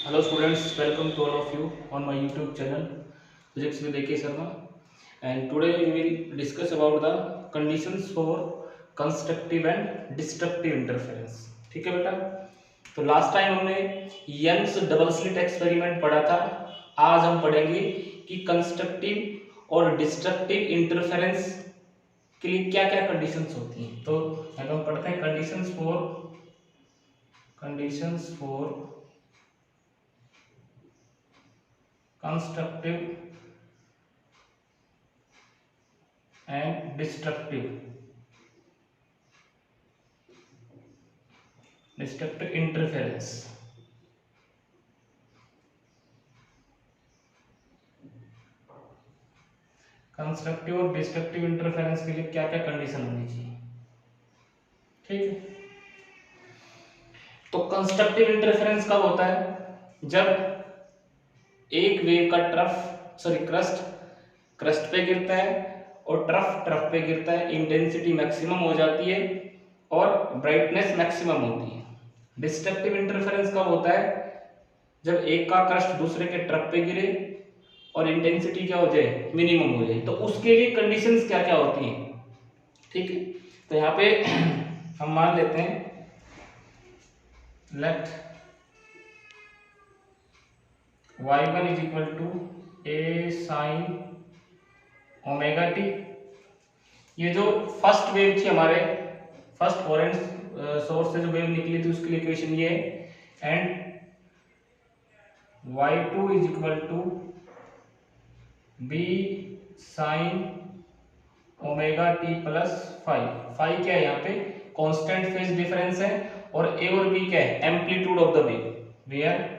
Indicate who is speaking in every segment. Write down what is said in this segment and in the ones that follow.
Speaker 1: Hello students, welcome to all of you on my YouTube channel Physics with AK Sharma, and today we will discuss about the conditions for constructive and destructive interference. ठीक है बेटा, तो last time हमने Young's double slit experiment पढ़ा था। आज हम पढ़ेंगे कि कंस्ट्रक्टिव और डिस्ट्रक्टिव इंटरफेरेंस के लिए क्या क्या कंडीशंस होती हैं। तो अगर हम पढ़ते हैं conditions for constructive and destructive interference। Constructive और डिस्ट्रक्टिव इंटरफेरेंस के लिए क्या क्या कंडीशन होनी चाहिए, ठीक है। तो कंस्ट्रक्टिव इंटरफेरेंस कब होता है? जब एक वेव का क्रस्ट पे गिरता है और ट्रफ पे गिरता है, इंटेंसिटी मैक्सिमम हो जाती है और ब्राइटनेस मैक्सिमम होती है। डिस्ट्रक्टिव इंटरफेरेंस कब होता है? जब एक का क्रस्ट दूसरे के ट्रफ पे गिरे और इंटेंसिटी क्या हो जाए, मिनिमम हो जाए। तो उसके लिए कंडीशंस क्या क्या होती हैं, ठीक है। तो यहाँ पे हम मान लेते हैं let y1 is equal to a sine omega t. ये जो फर्स्ट वेव थी, हमारे फर्स्ट कोरेंट सोर्स से जो वेव निकली थी, उसके लिए इक्वेशन ये है। And y2 is equal to b sine omega t plus five क्या है यहाँ पे? कांस्टेंट फेज डिफरेंस है। और a और b क्या है? Amplitude of the wave, where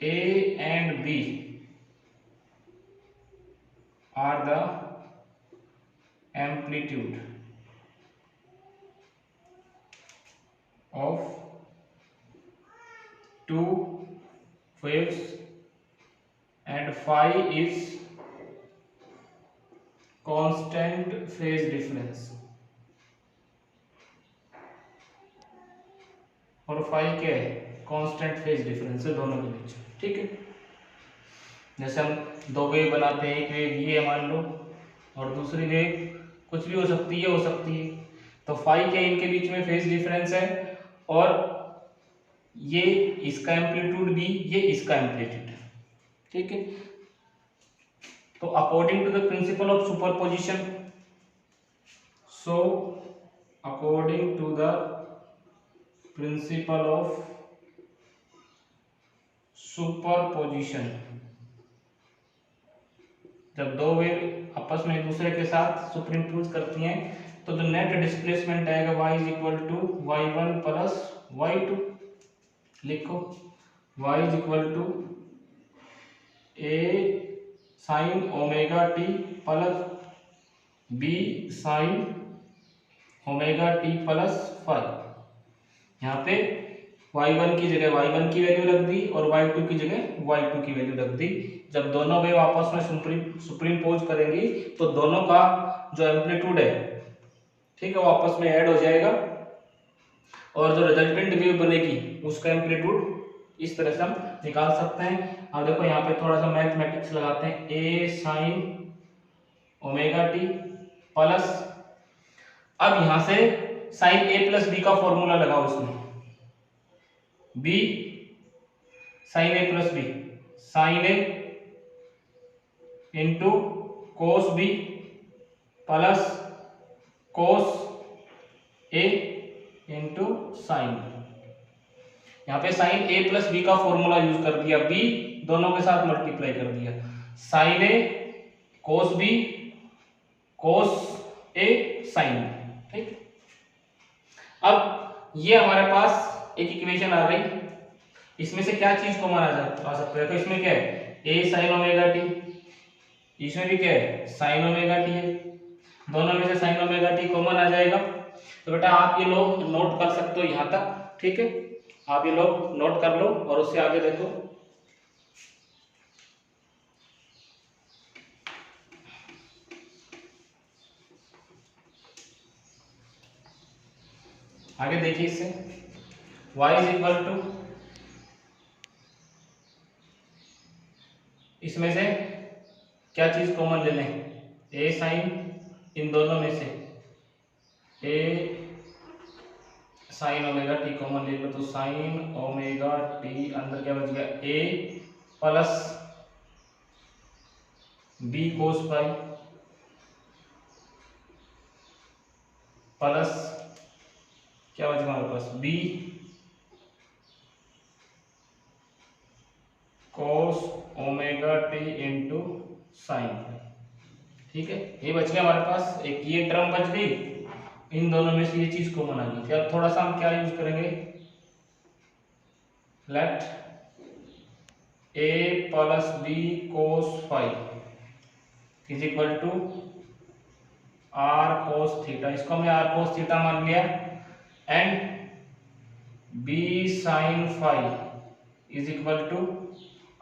Speaker 1: a and b are the amplitude of two waves and phi is constant phase difference। और phi क्या है? कांस्टेंट फेज डिफरेंस है दोनों के बीच, ठीक है। जैसे हम दो वेव बनाते हैं, एक वेव ये मान लो और दूसरी वेव कुछ भी हो सकती है, तो फाई क्या इनके बीच में फेज डिफरेंस है और ये इसका एम्पलीट्यूड भी, ये इसका एम्पलीट्यूड, ठीक है। तो according to the principle of superposition, so according to the principle of superposition, जब दो वेव आपस में एक दूसरे के साथ सुपरइम्पोज करती हैं, तो जो नेट डिस्प्लेसमेंट आएगा y is equal to y1 plus y2। लिखो y is equal to a sine omega t plus b sine omega t plus five. यहाँ पे y1 की जगह y1 की वैल्यू रख दी और y2 की जगह y2 की वैल्यू रख दी। जब दोनों वेव आपस में सुपरइम्पोज करेंगी तो दोनों का जो एम्पलीट्यूड है, ठीक है, वो आपस में ऐड हो जाएगा और जो रिजल्टेंट वेव बनेगी उसका एम्पलीट्यूड इस तरह से हम निकाल सकते हैं। अब देखो यहाँ पे थोड़ा सा मैथमेटिक्स लगाते हैं। a sine omega t plus, अब यहां से साइन a प्लस बी का फॉर्मूला लगाओ, उसमें b sine a plus b, sine a into cos b plus cos a into sine. यहाँ पे साइन a प्लस बी का फॉर्मूला यूज कर दिया, b दोनों के साथ मल्टीप्लाई कर दिया, sine a cos b cos a sine, ठीक। अब ये हमारे पास एक इक्वेशन आ गई, इसमें से क्या चीज कॉमन आ सकता है? तो इसमें क्या है? a साइन ओमेगा टी, इसमें भी क्या है? साइन ओमेगा टी है, दोनों में से साइन ओमेगा टी कॉमन आ जाएगा। तो बेटा आप ये लोग नोट कर सकते हो यहाँ तक, ठीक है, आप ये लोग नोट कर लो और उससे आगे देखो। आगे देखिए इससे y इज इक्वल टू इसमें से क्या चीज कॉमन ले लें, ए साइन, इन दोनों में से ए साइन ओमेगा टी कॉमन ले लो, तो साइन ओमेगा टी अंदर क्या बच गया, A plus B cos pi plus क्या बच गया हमारे पास, B cos omega T into sine. ठीक है, ये बच गया हमारे पास, एक ये टर्म बच गई, इन दोनों में से ये चीज कॉमन आ गई। फिर अब थोड़ा सा हम क्या यूज करेंगे, let a plus B cos five is equal to r cos theta, इसको हमने आर कोस थीटा मान लिया, and b sine five is equal to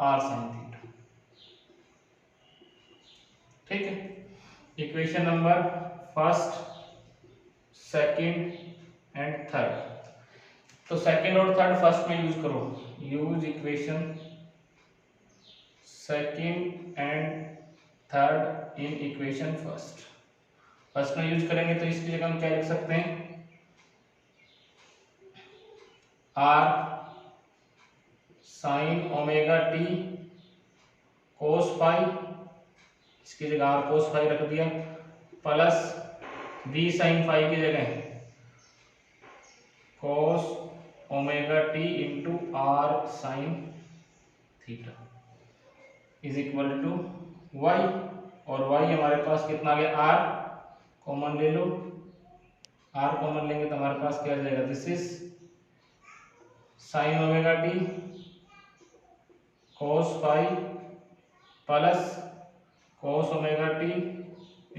Speaker 1: r sine theta. ठीक है, equation number first, second and third. तो second और third first में use करो, use equation second and third in equation first. First में use करेंगे तो इसकी जगह हम क्या लिख सकते हैं, are sine omega t cos phi, इसकी जगह आर कोस फाई रख दिया, प्लस बी साइन फाई की जगह cos omega T into r sine theta is equal to y, और वाई हमारे पास कितना आ गया, आर कॉमन ले लो, आर कॉमन लेंगे तो हमारे पास क्या आ जाएगा, this is sine omega t cos phi plus cos omega T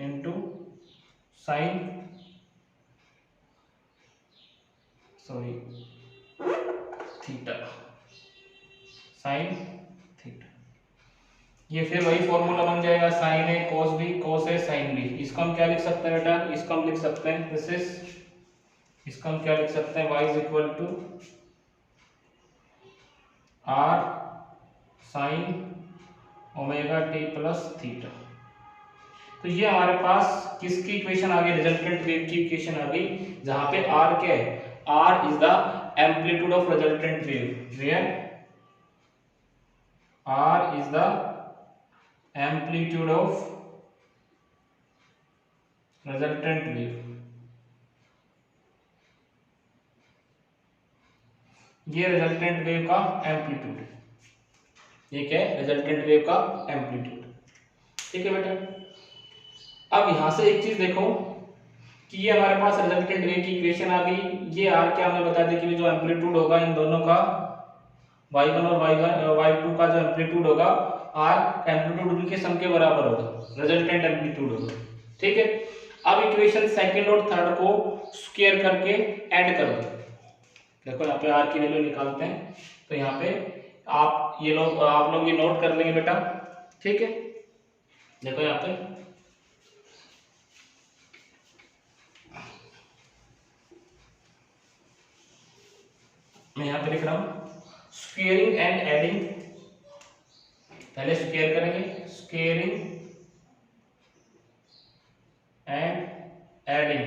Speaker 1: into sine theta, sine theta. ये फिर वही फॉर्मूला बन जाएगा, sine a cos b cos a sine b. इसको हम क्या लिख सकते हैं बेटा, इसको हम लिख सकते हैं, दिस इज, इसको हम क्या लिख सकते हैं, y is equal to r sine omega t plus theta. तो ये हमारे पास किसकी इक्वेशन आ गई, रिजल्टेंट वेव की इक्वेशन आ गई, जहां पे r क्या है, r is the amplitude of resultant wave, where r is the amplitude of resultant wave. ये रिजल्टेंट वेव का एम्पलीट्यूड है, ये क्या है, रिजल्टेंट वेव का एम्पलीट्यूड। ठीक है बेटा, अब यहां से एक चीज देखो कि ये हमारे पास रिजल्टेंट वेव की इक्वेशन आ गई, ये आर क्या हमें बता दें कि जो एम्पलीट्यूड होगा इन दोनों का, y1 और y2 का जो एम्पलीट्यूड होगा, आर एम्पलीट्यूड उनके सम के बराबर होगा, रिजल्टेंट एम्पलीट्यूड होगा। ठीक है, अब इक्वेशन सेकंड और थर्ड को स्क्वायर करके ऐड कर दो। देखो यहाँ पे आर की वैल्यू निकालते हैं, तो यहाँ पे आप लोग ये नोट कर लेंगे बेटा। ठीक है, देखो यहाँ पे मैं यहाँ पे लिख रहा हूं स्क्वेयरिंग एंड एडिंग, पहले स्क्वेयर करेंगे, squaring and adding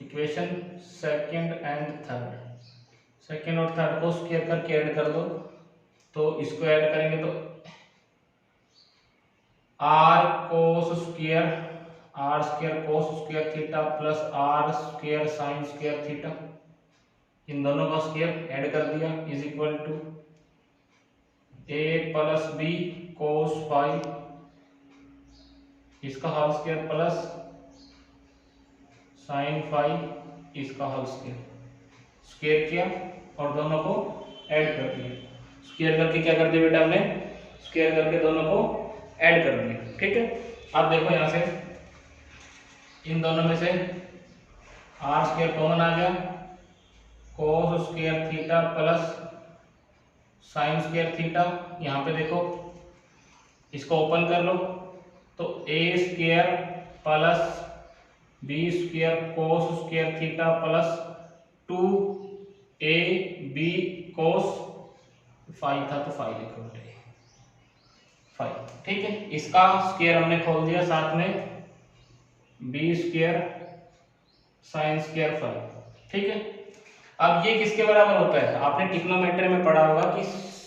Speaker 1: equation second and third. Second और थर्ड को स्क्वायर करके ऐड कर दो, तो इसको ऐड करेंगे तो R cos square, R square cos square theta plus R square sine square theta, इन दोनों का स्क्वायर ऐड कर दिया, is equal to A plus B cos phi, इसका whole square plus sine phi, इसका होल स्क्वायर, स्क्वायर किया और दोनों को ऐड कर दिया। स्क्वायर करके क्या कर दिया बेटा हमने, स्क्वायर करके दोनों को ऐड कर दिया। ठीक है, अब देखो यहां से इन दोनों में से आर स्क्वायर कॉमन आ गया, cos square theta plus sine square theta, यहाँ पे देखो इसको ओपन कर लो, तो A square plus B square cos square theta plus 2 A B cos phi था तो फाइव लिखो बेटे, फाइव। ठीक है, इसका स्क्वायर हमने खोल दिया, साथ में b square sine square five. ठीक है, अब ये किसके बराबर होता है? आपने ट्रिग्नोमेट्री में पढ़ा होगा कि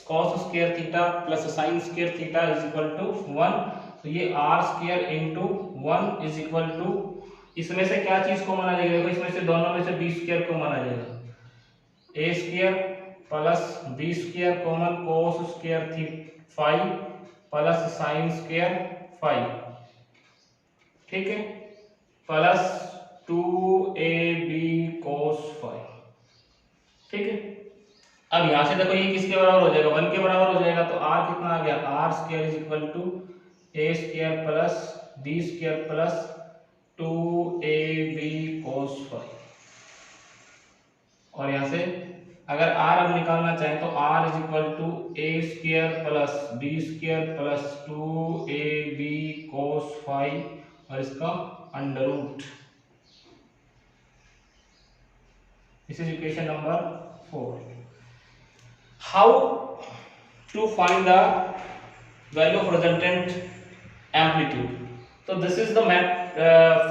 Speaker 1: cos square theta plus sine square theta is equal to 1। तो ये r square into 1 is equal to, इसमें से क्या चीज को माना जाएगा? देखो इसमें से दोनों में से b स्क्वायर को माना जाएगा, a square plus b square common cos square theta 5 plus sine square 5। ठीक है, प्लस 2ab cos 5। ठीक है, अब यहां से देखो ये किसके बराबर हो जाएगा? 1 के बराबर हो जाएगा। तो r कितना आ गया? r square is equal to a square plus b square plus 2ab cos 5। और यहां से अगर r हम निकालना चाहें तो r is equal to a square plus b square plus 2ab cos 5 और इसका under root. This is equation number 4। How to find the value of resultant amplitude? So this is the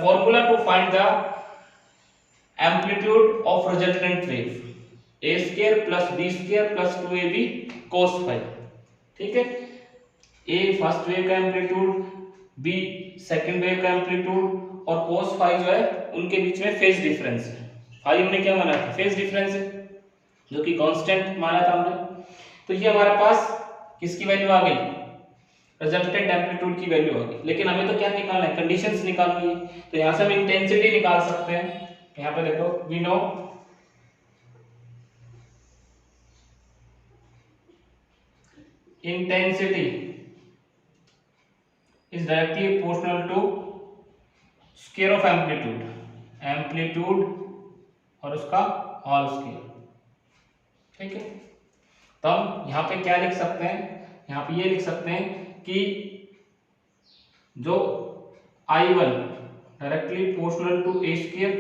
Speaker 1: formula to find the amplitude of resultant wave, a square plus b square plus 2ab cos 5। ठीक है, a first wave का amplitude, b second wave का amplitude और cos 5 जो है उनके बीच में phase difference है। फाई हमने क्या माना था? फेज डिफरेंस है, जो कि कांस्टेंट माना था हमने। तो ये हमारे पास किसकी वैल्यू आ गई? रिजल्टेंट एम्पलीट्यूड की वैल्यू आ गई। लेकिन हमें तो क्या निकालना है? कंडीशंस निकालनी है। तो यहां से हम इंटेंसिटी निकाल सकते हैं। यहां पे देखो, we know intensity is directly proportional to square of amplitude, amplitude और उसका होल स्क्वायर। ठीक है, तो हम यहाँ पे क्या लिख सकते हैं? यहाँ पे ये लिख सकते हैं कि जो I1 directly proportional to a square,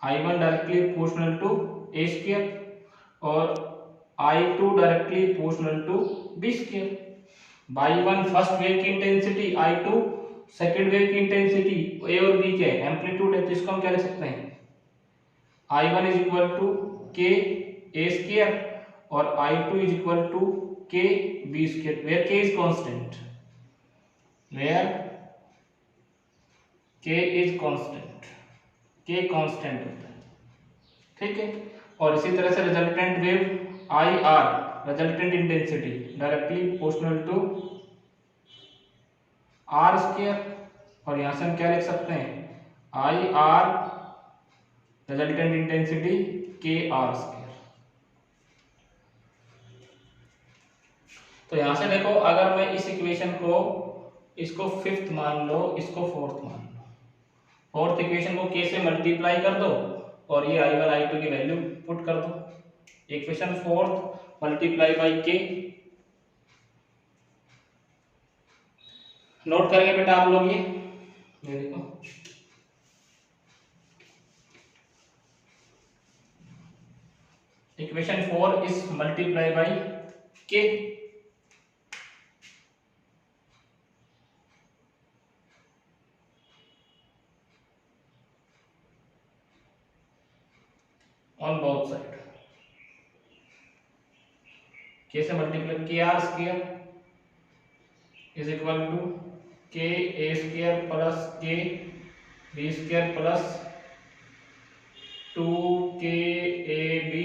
Speaker 1: I1 directly proportional to a square और I2 directly proportional to b square. Y1 first wave की इंटेंसिटी, I2 सेकेंड वेव की इंटेंसिटी, a और b क्या है? एम्पलीट्यूड है। तो इसको हम क्या लिख सकते हैं? I1 is equal to k a square और I2 is equal to k b square, where k is constant, where k is constant, k constant होता है। ठीक है, और इसी तरह से resultant wave IR, resultant intensity directly proportional to r square, और यहां से हम क्या लिख सकते हैं? IR resultant intensity KR square. तो यहां से देखो, अगर मैं इस इक्वेशन को, इसको फिफ्थ मान लो, इसको फोर्थ मान लो, फोर्थ इक्वेशन को k से मल्टीप्लाई कर दो और ये I1 I2 की वैल्यू पुट कर दो। Equation fourth multiply by k। Note करेंगे बेटा आप लोग ये देखो, equation 4 is multiply by k। On both side, k से multiply KR square is equal to k a square plus k b square plus 2k a b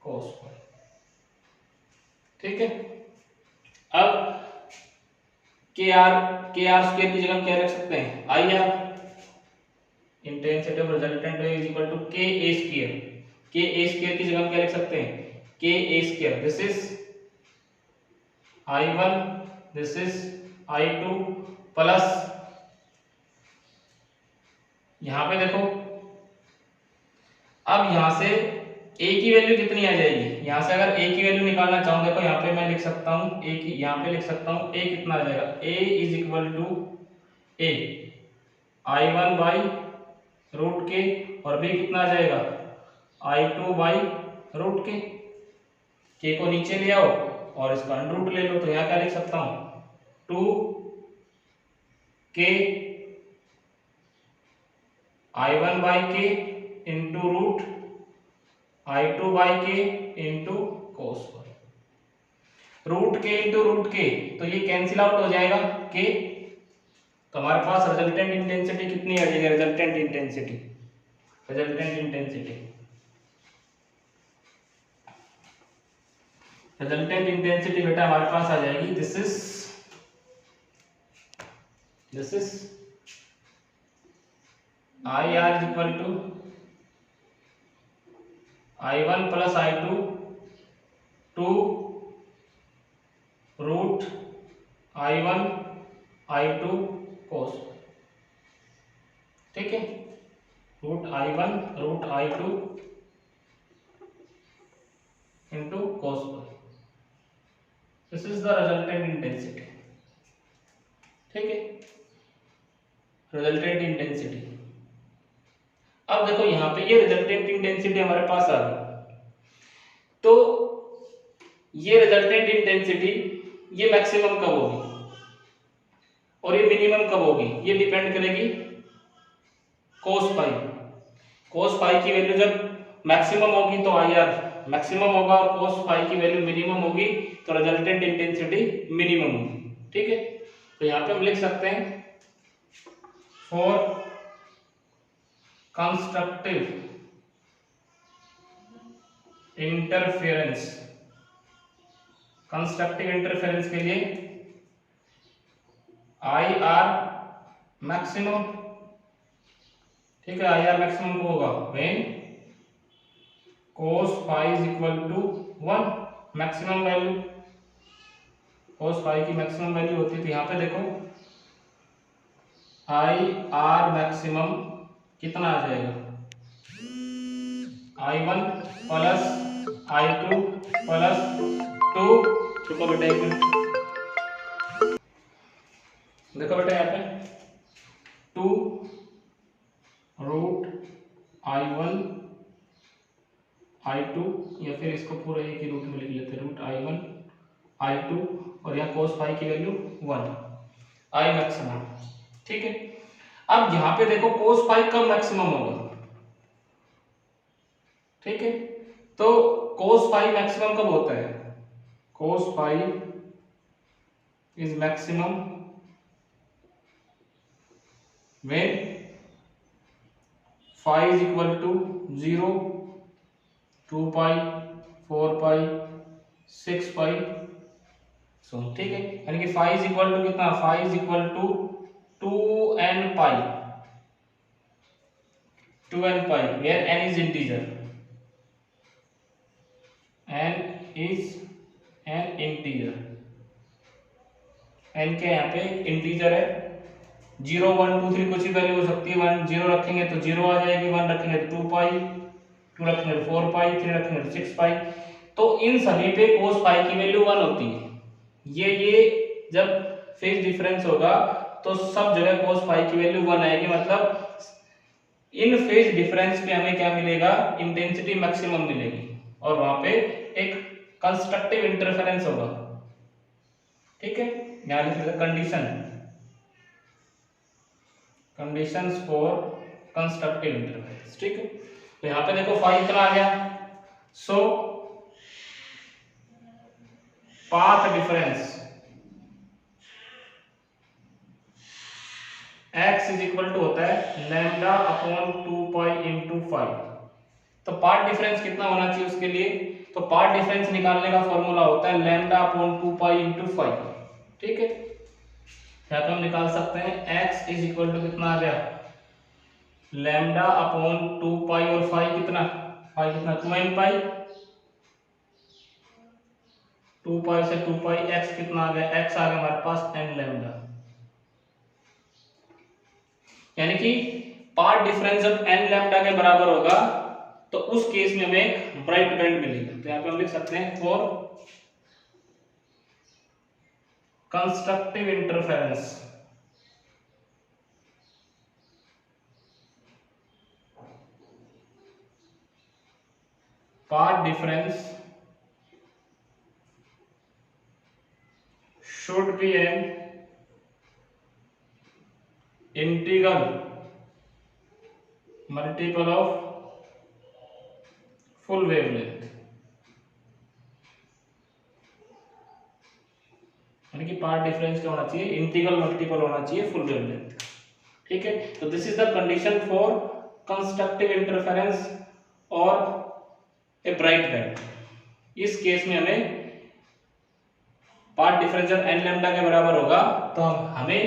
Speaker 1: cos 5। ठीक है, अब KR स्क्वायर की जगह हम क्या रख सकते हैं? IR, intensity of resultant wave is equal to k a square. k a square की जगह हम क्या लिख सकते हैं? k a square, this is I1, this is I2 plus, यहां पे देखो, अब यहां से a की वैल्यू कितनी आ जाएगी? यहां से अगर a की वैल्यू निकालना चाहूं, देखो यहां पे मैं लिख सकता हूं a की, यहां पे लिख सकता हूं a कितना आ जाएगा? a is equal to a I1 by root के और b कितना आ जाएगा? I2 बाई रूट के। के को नीचे ले आओ और इसका अंडर रूट ले लो, तो यहाँ क्या लिख सकता हूँ 2k I1 बाई के इंटू रूट I2 बाई के इंटू कोस वाई। रूट के इंटू रूट के, तो ये कैंसिल आउट हो जाएगा के, तो हमारे पास रिजल्टेंट इंटेंसिटी कितनी आ जाएगी, रिजल्टेंट इंटेंसिटी बेटा हमारे पास आ जाएगी, this is I R is equal to I1 plus I2 two root I1 I2 cos, ठीक है, root I1 root I2 into cos y, this is the resultant intensity, ठीक है, रिजल्टेंट इंटेंसिटी। अब देखो यहाँ पे ये रिजल्टेंट इंटेंसिटी हमारे पास आ गई, तो ये रिजल्टेंट इंटेंसिटी ये मैक्सिमम कब होगी और ये मिनिमम कब होगी, ये डिपेंड करेगी कोस पाई की वैल्यू जब मैक्सिमम होगी तो आई आर मैक्सिमम होगा, और कोस पाई की वैल्यू मिनिमम होगी तो रिजल्टेंट इंटेंसिटी मिनिमम होगी, ठीक है। तो यहाँ पे हम लिख सकते हैं for constructive interference, constructive interference के लिए आई आर मैक्सिमम, ठीक है, आई आर मैक्सिमम को होगा when cos phi is equal to 1, maximum value, cos phi की मैक्सिमम वैल्यू होती है, तो यहाँ पे देखो आई आर मैक्सिमम कितना आ जाएगा, I1 प्लस I2 प्लस 2, देखो बेटा एक मिनट, देखो बेटा यहाँ पे 2 रूट I1 I2, या फिर इसको पूरा एक ही रूट में लिख लेते हैं, रूट I1 I2 और यहाँ cos phi की वैल्यू 1, I मैक्सिमम, ठीक है। अब यहाँ पे देखो cos phi कब मैक्सिमम होगा, ठीक है, तो cos phi मैक्सिमम कब होता है, cos phi is maximum when phi is equal to 0, 2 pi, 4 pi, 6 pi, so ठीक है, यानी कि phi इज इक्वल टू कितना, phi is equal to 2n pi, 2n pi where n is integer, n is an integer, n के यहाँ पे integer है, 0 1 2 3 कुछ भी वैल्यू हो सकती है, 1 0 रखेंगे तो 0 आ जाएगी, 1 रखेंगे तो 2 पाई, 2 रखेंगे तो 4 पाई, 3 रखेंगे तो 6 पाई, तो इन सभी पे cos पाई की वैल्यू 1 होती है। ये जब फेज डिफरेंस होगा तो सब जगह cos पाई की वैल्यू 1 आएगी, मतलब इन फेज डिफरेंस पे हमें क्या मिलेगा, इंटेंसिटी मैक्सिमम मिलेगी, और वहां पे एक कंस्ट्रक्टिव इंटरफेरेंस होगा, ठीक है। यहाँ लिख लेते कंडीशंस फॉर कंस्ट्रक्टिव इंटरफेरेंस, ठीक है। तो यहाँ पे देखो फाई कितना आ गया, so path difference x is equal to होता है लैम्डा अपॉन 2 पाई इंटू 5, तो पाथ डिफरेंस कितना होना चाहिए उसके लिए, तो पाथ डिफरेंस निकालने का फॉर्मूला होता है लैम्डा अपॉन 2 पाई इंटू 5, ठीक है। यहाँ पे हम निकाल सकते हैं x इज इक्वल टू कितना आ गया, लैम्डा अपॉन 2 पाई और फाई कितना 2n पाई, 2 पाई से 2 पाई, x कितना आ गया, x आ गया हमारे पास n लैम्डा, यानी कि पाथ डिफरेंस जब n लैम्डा के बराबर होगा तो उस केस में हमें एक ब्राइट बैंड मिलेगा, तो यहाँ पे हम लिख सकते हैं for constructive interference, path difference be n integral multiple of full wavelength, यानी कि पार्ट डिफरेंस क्या होना चाहिए, इंटीग्रल मल्टीपल होना चाहिए फुल वेवलेंथ। ठीक है, तो this is the condition for constructive interference और ए ब्राइट बैंड। इस केस में हमें पार्ट डिफरेंस जब एन लैम्डा के बराबर होगा तो हमें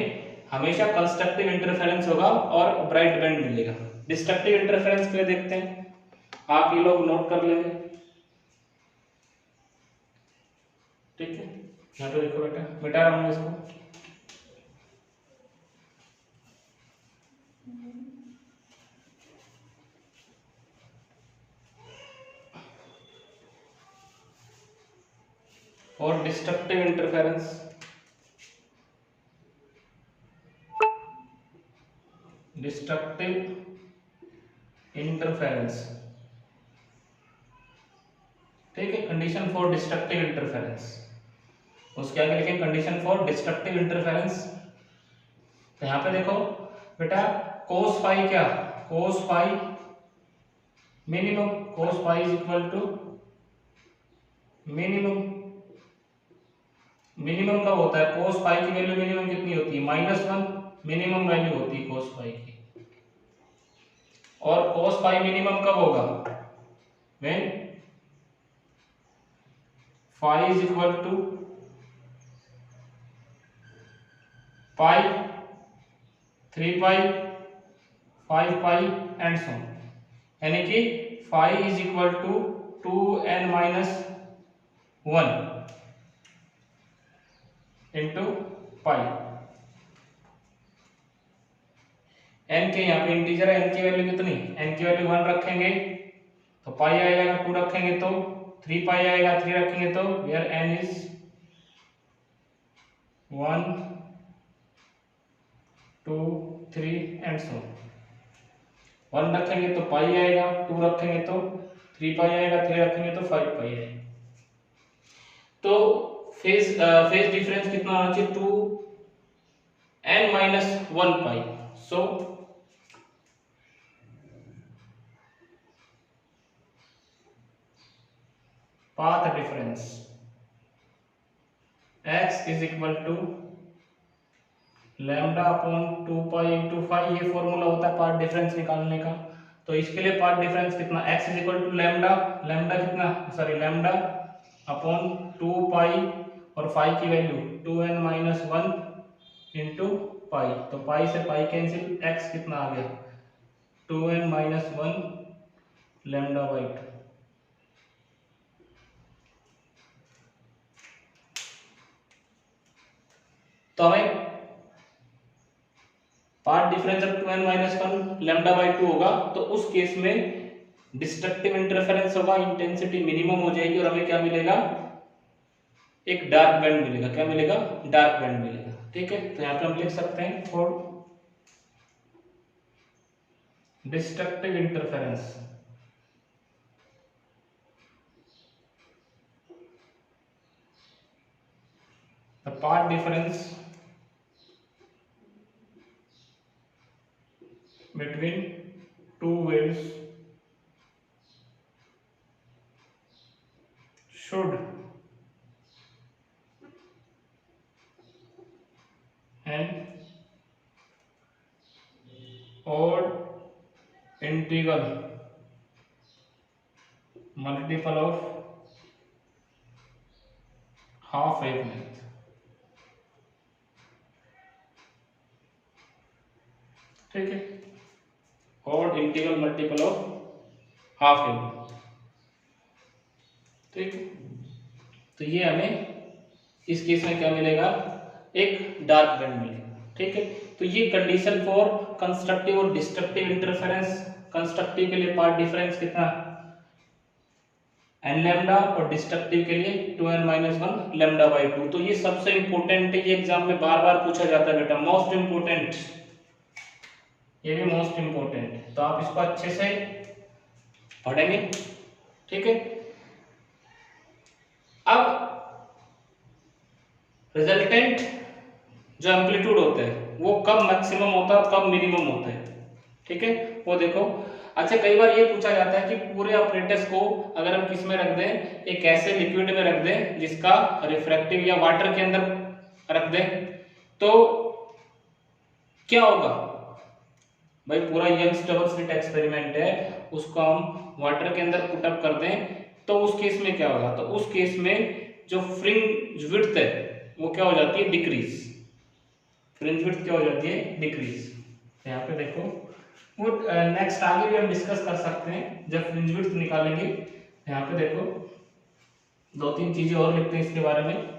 Speaker 1: हमेशा कंस्ट्रक्टिव इंटरफेरेंस होगा और ब्राइट बैंड मिलेगा। डिस्ट्रक्टिव इंटरफेरेंस के लिए देखते हैं, आप ये लोग नोट कर लेंगे। ठीक है, यहाँ पे देखो बेटा, मिटा रहा हूँ इसको। और डिस्ट्रक्टिव इंटरफेरेंस, ठीक है, कंडीशन फॉर डिस्ट्रक्टिव इंटरफेरेंस, उसके आगे लिखें कंडीशन फॉर डिस्ट्रक्टिव इंटरफेरेंस। तो यहाँ पे देखो बेटा, कोस फाई क्या, cos phi minimum, cos phi is equal to minimum. Minimum कब होता है, कोस फाई की वैल्यू मिनिमम कितनी होती है, -1 मिनिमम वैल्यू होती है कोस फाई की। और कोस फाई मिनिमम कब होगा, when phi is equal to pi, 3 pi, 5 pi and so, यानी कि phi is equal to 2n-1 into pi. n के यहाँ पे इंटीजर है, n की वैल्यू कितनी, n की वैल्यू 1 रखेंगे तो पाई आएगा, 2 रखेंगे तो 3 पाई आएगा, 3 रखेंगे तो where n is 1 2 3 and so. 1 रखेंगे तो पाई आएगा, 2 रखेंगे तो 3 पाई आएगा, 3 रखेंगे तो 5 पाई आएगा। तो फेज डिफरेंस कितना होना चाहिए, 2n-1 pi. So path difference x is equal to lambda upon 2 pi into phi, ये फॉर्मूला होता है पार्ट डिफरेंस निकालने का। तो इसके लिए पार्ट डिफरेंस कितना, x is equal to lambda, lambda कितना, सॉरी लैम्डा अपॉन 2 पाई और फाई की वैल्यू 2n-1 इंटू पाई, तो पाई से पाई कैंसिल, x कितना आ गया 2n-1 लैम्डा बाई 2। तो हमें पार्ट डिफरेंस जब 2n-1 लैम्डा बाई 2 होगा तो उस केस में डिस्ट्रक्टिव इंटरफेरेंस होगा, इंटेंसिटी मिनिमम हो जाएगी और हमें क्या मिलेगा, एक डार्क बैंड मिलेगा। क्या मिलेगा, डार्क बैंड मिलेगा। ठीक है, तो यहाँ पे हम लिख सकते हैं for destructive interference the path difference between two waves should an odd integral multiple of half wavelength। ठीक है, odd integral multiple of half wavelength। ठीक है, तो ये हमें इस केस में क्या मिलेगा, एक डार्क बैंड मिलेगा। ठीक है, तो ये कंडीशन फॉर कंस्ट्रक्टिव और डिस्ट्रक्टिव इंटरफेरेंस। कंस्ट्रक्टिव के लिए पार्ट डिफरेंस कितना, n लैम्डा, और डिस्ट्रक्टिव के लिए 2n-1 लैम्डा बाई 2। तो ये सबसे इंपॉर्टेंट है, ये एग्जाम में बार बार पूछा जाता है बेटा, मोस्ट इंपॉर्टेंट, ये भी मोस्ट इंपॉर्टेंट है, तो आप इसको अच्छे से पढ़ेंगे। ठीक है, अब रिजल्टेंट जो एम्पलीट्यूड होता है वो कब मैक्सिमम होता है और कब मिनिमम होता है, ठीक है, वो देखो। अच्छा, कई बार ये पूछा जाता है कि पूरे अपरेटस को अगर हम किस में रख दें, एक ऐसे लिक्विड में रख दें जिसका रिफ्रैक्टिव या वाटर के अंदर रख दें, तो क्या होगा भाई। पूरा यंग्स डबल स्लिट एक्सपेरिमेंट है, उसको हम वाटर के अंदर पुटअप कर दें तो उस केस में क्या होगा, तो उस केस में जो फ्रिंज विड्थ है वो क्या हो जाती है, डिक्रीज। फ्रिंज विड्थ क्या हो जाती है, डिक्रीज। यहाँ पे देखो, वो नेक्स्ट आगे भी हम डिस्कस कर सकते हैं जब फ्रिंज विड्थ निकालेंगे। यहाँ पे देखो, दो तीन चीजें और लिखते हैं इसके बारे में।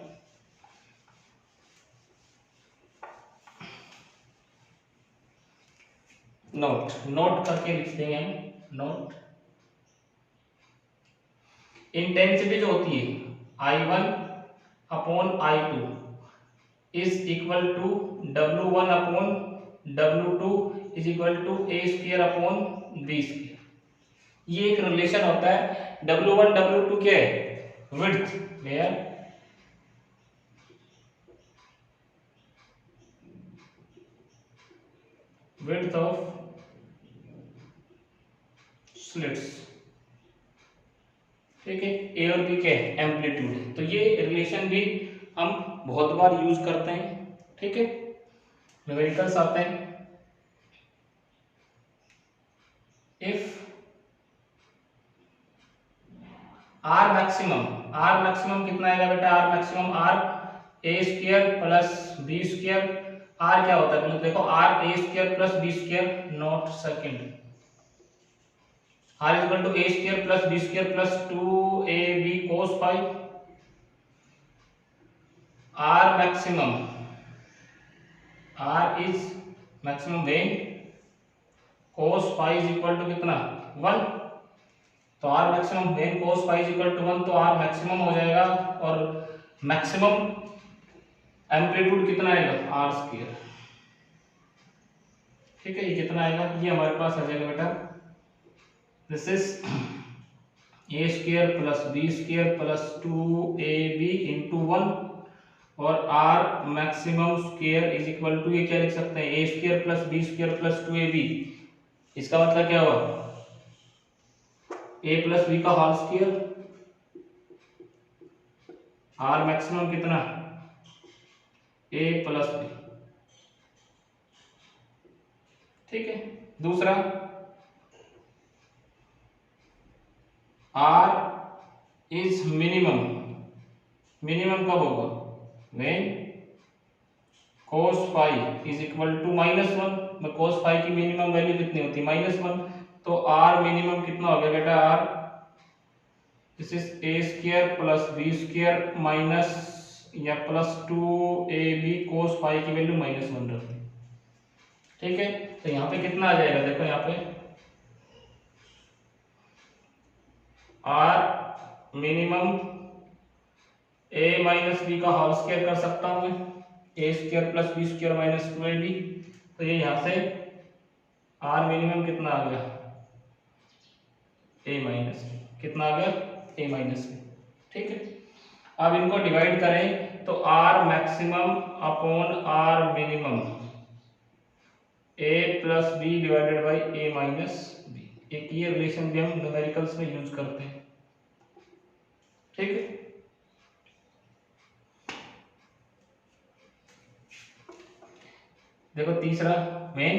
Speaker 1: नोट नोट करके लिख देंगे हम, नोट। इंटेंसिटी जो होती है I1 upon I2 is equal to W1 upon W2 is equal to A square upon B square. ये एक रिलेशन होता है। W1 W2 क्या है, width, where width of slits, ठीक है, ए और बी के एम्पलीट्यूड है। तो ये रिलेशन भी हम बहुत बार यूज करते हैं, ठीक है, न्यूमेरिकल्स आते हैं। इफ आर मैक्सिमम कितना आएगा बेटा, R maximum R a square plus B square. R क्या होता है, मतलब देखो, R a square plus B square not second. R is equal to a square plus B square plus 2ab cos phi. R maximum, R is maximum when cos phi is equal to कितना, 1। तो R maximum when cos phi is equal to 1, तो R maximum हो जाएगा। और maximum amplitude कितना आएगा, are square, ठीक है। ये कितना आएगा, ये हमारे पास आ जाएगा बेटा, this is A square plus B square plus 2ab into 1 और R maximum square is equal to, ये क्या लिख सकते हैं, A square plus B square plus 2ab। इसका मतलब क्या हुआ, ए प्लस बी का होल स्क्वायर, आर मैक्सिमम कितना, ए प्लस बी, ठीक है। दूसरा, आर इज मिनिमम, मिनिमम कब होगा, when cos phi is equal to -1। में cos फाई की मिनिमम वैल्यू कितनी होती है, -1। तो आर मिनिमम कितना हो गया बेटा, R this is A square plus B square minus या प्लस 2ab cos फाई की वैल्यू -1 रखते हैं, ठीक है। तो यहाँ पे कितना आ जाएगा, देखो यहाँ पे आर मिनिमम ए माइनस बी का होल स्क्वायर कर सकता हूं मैं, A square plus B square minus 2ab। तो ये यहां से आर मिनिमम कितना आ गया, ए माइनस बी, कितना आ गया, ए माइनस बी, ठीक है। अब इनको डिवाइड करें तो R maximum upon R minimum, a plus b divided by a minus b. एक ये रिलेशन भी हम न्यूमेरिकल्स में यूज करते हैं, ठीक है। देखो तीसरा, when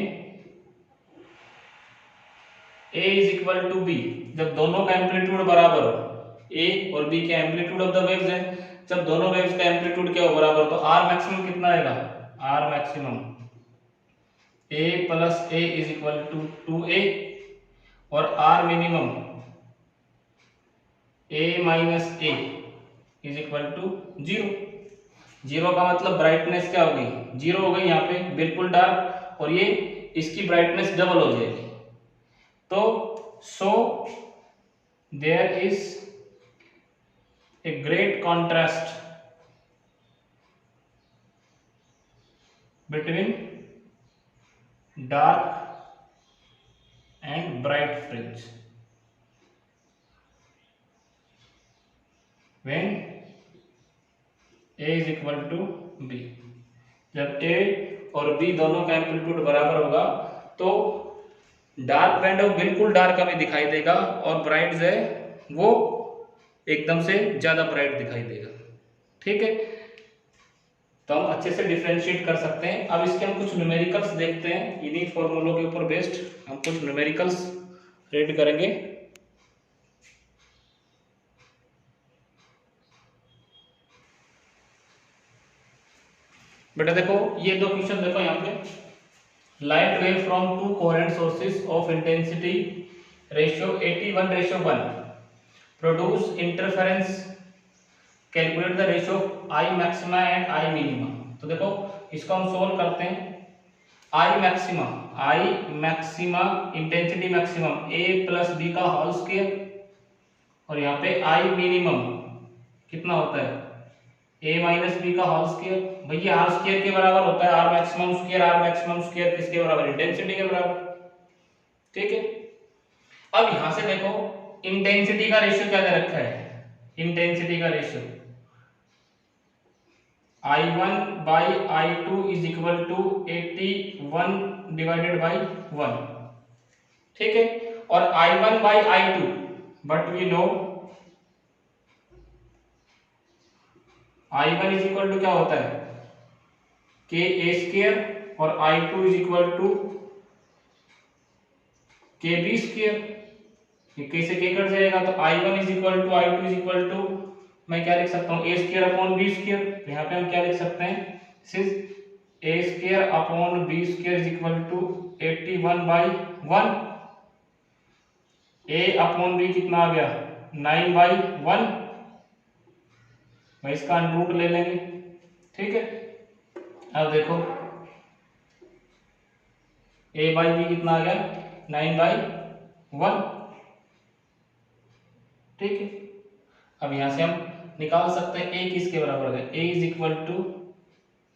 Speaker 1: a is equal to b, जब दोनों का एम्पलीट्यूड बराबर हो, ए और बी के एम्पलीट्यूड ऑफ द वेव्स है, जब दोनों वेव्स का एम्पलीट्यूड क्या हो, बराबर, तो आर मैक्सिमम कितना आएगा, R maximum a plus a is equal to 2a और R minimum A minus a is equal to 0। 0 का मतलब ब्राइटनेस क्या हो गई, 0 हो गई यहाँ पे, बिल्कुल डार्क, और ये इसकी ब्राइटनेस डबल हो जाएगी। तो so there is a great contrast between dark and bright fringe when a is equal to b। जब ए और बी दोनों का एम्पलीट्यूड बराबर होगा तो डार्क बैंड है वो बिल्कुल डार्क हमें दिखाई देगा और ब्राइट है वो एकदम से ज्यादा ब्राइट दिखाई देगा। ठीक है, तो हम अच्छे से डिफरेंशिएट कर सकते हैं। अब इसके हम कुछ न्यूमेरिकल्स देखते हैं, इन्हीं फॉर्मूलों के ऊपर बेस्ड हम कुछ न्यूमेरिकल्स रीड करेंगे। बेटा देखो ये दो क्वेश्चन देखो यहाँ पे, light wave from to coherent sources of intensity ratio 81:1 produce interference, calculate the ratio of I maxima and I minima. तो देखो इसको हम सोल्व करते हैं। आई maxima intensity maximum a plus B का होल स्क्वायर, और यहाँ पे आई मिनिमम कितना होता है ए माइनस बी का होल स्क्वायर। भैया आर स्क्वायर के बराबर होता है आर मैक्सिमम स्क्वायर किसके बराबर, इंटेंसिटी के बराबर। ठीक है, अब यहां से देखो इंटेंसिटी का रेशियो क्या दे रखा है, इंटेंसिटी का ratio I1/I2 is equal to 81/1। ठीक है, और I1/I2 but we know I1 is equal to क्या होता है के ए स्क्वायर और I2 is equal to k b square. ये कैसे के कट जाएगा, तो I1 is equal to I2 is equal to मैं क्या लिख सकता हूँ a square upon B square. तो यहाँ पे हम क्या लिख सकते हैं, this is A square upon B square is equal to 81/1। A upon B कितना आ गया 9/1, मैं इसका अंडर रूट ले लेंगे। ठीक है, अब देखो a बाई बी कितना आ गया 9/1। ठीक है, अब यहां से हम निकाल सकते हैं a किसके बराबर है, a is equal to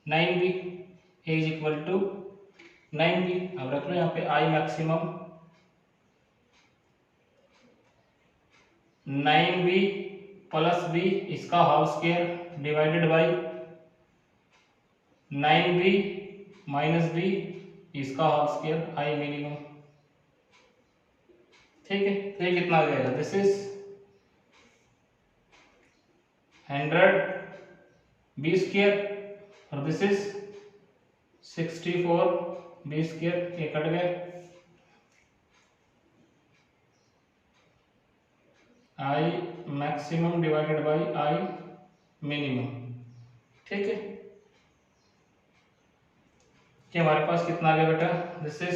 Speaker 1: 9b, a is equal to 9b। अब रख लो यहाँ पे i maximum 9b plus b इसका whole square divided by 9b minus b इसका होल स्क्वायर i मिनिमम। ठीक है, तो ये कितना आ जाएगा, दिस इज 100 बी स्क्वायर और दिस इज 64 बी स्क्वायर, ये कट गया। I maximum divided by I minimum. ठीक है, कि हमारे पास कितना आ गया बेटा, दिस इज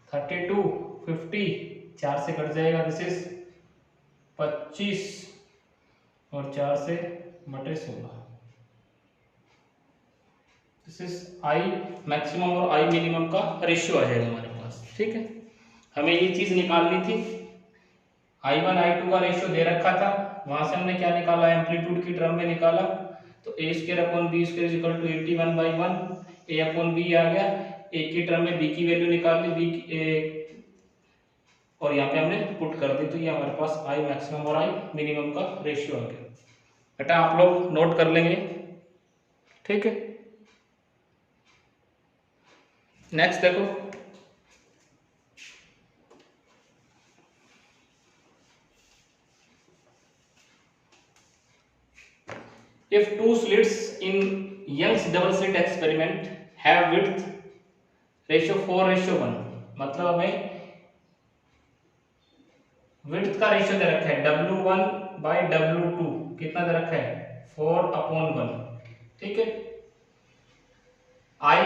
Speaker 1: 32 50 4 से कट जाएगा, दिस इज 25 और 4 से बटे 16। दिस इज आई मैक्सिमम और आई मिनिमम का रेशियो आ जाएगा हमारे पास। ठीक है, हमें ये चीज निकालनी थी, I1 I2 का रेशियो दे रखा था, वहां से हमने क्या निकाला, एम्पलीट्यूड की टर्म में निकाला। तो A square upon B square is equal to 81/1, A upon B आ गया, ए की टर्म में बी की वैल्यू निकाल ली, बी और यहाँ पे हमने पुट कर दी, तो ये हमारे पास आई मैक्सिमम और आई मिनिमम का रेशियो आ गया। बेटा आप लोग नोट कर लेंगे। ठीक है, नेक्स्ट देखो, if two slits in Young's double slit experiment have width ratio 4:1, मतलब हमें width का रेशियो दे रखा है W1/W2 कितना दे रखा है 4/1। ठीक है, I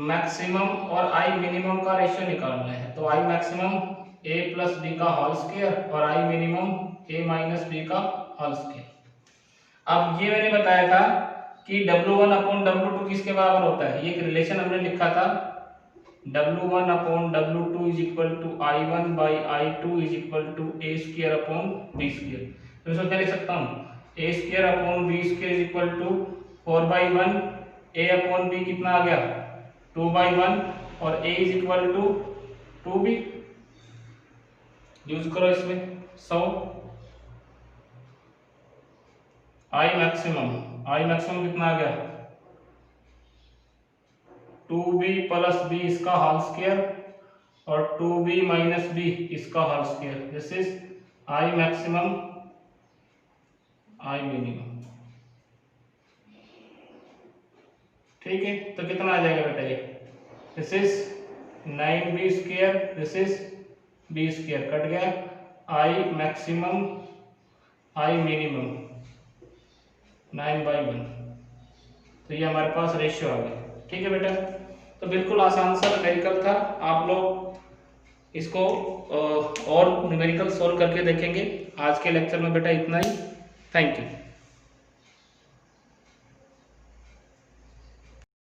Speaker 1: मैक्सिमम और I मिनिमम का रेशियो निकालना है, तो I maximum a plus B का होल स्क्वायर और I minimum a minus B का होल स्क्वायर। अब ये मैंने बताया था कि W1/W2 किसके बराबर होता है, ये एक रिलेशन हमने लिखा था, W1/W2 is equal to I1/I2 is equal to a square upon b square. तो इसको क्या लिख सकता हूँ, a square upon b square is equal to 4/1, a upon b कितना आ गया 2/1 और a is equal to 2b। Use करो इसमें 100 आई मैक्सिमम कितना आ गया 2b प्लस बी इसका होल स्क्वायर और 2b माइनस बी इसका whole square, this is I maximum I minimum. ठीक है, तो कितना आ जाएगा बेटा ये, this is 9b square, this is b square, cut गया, आई मैक्सिमम आई मिनिमम 9/1, तो ये हमारे पास रेशियो आ गया। ठीक है बेटा, तो बिल्कुल आसान सा न्यूमेरिकल था, आप लोग इसको और न्यूमेरिकल सोल्व करके देखेंगे। आज के लेक्चर में बेटा इतना ही, थैंक यू।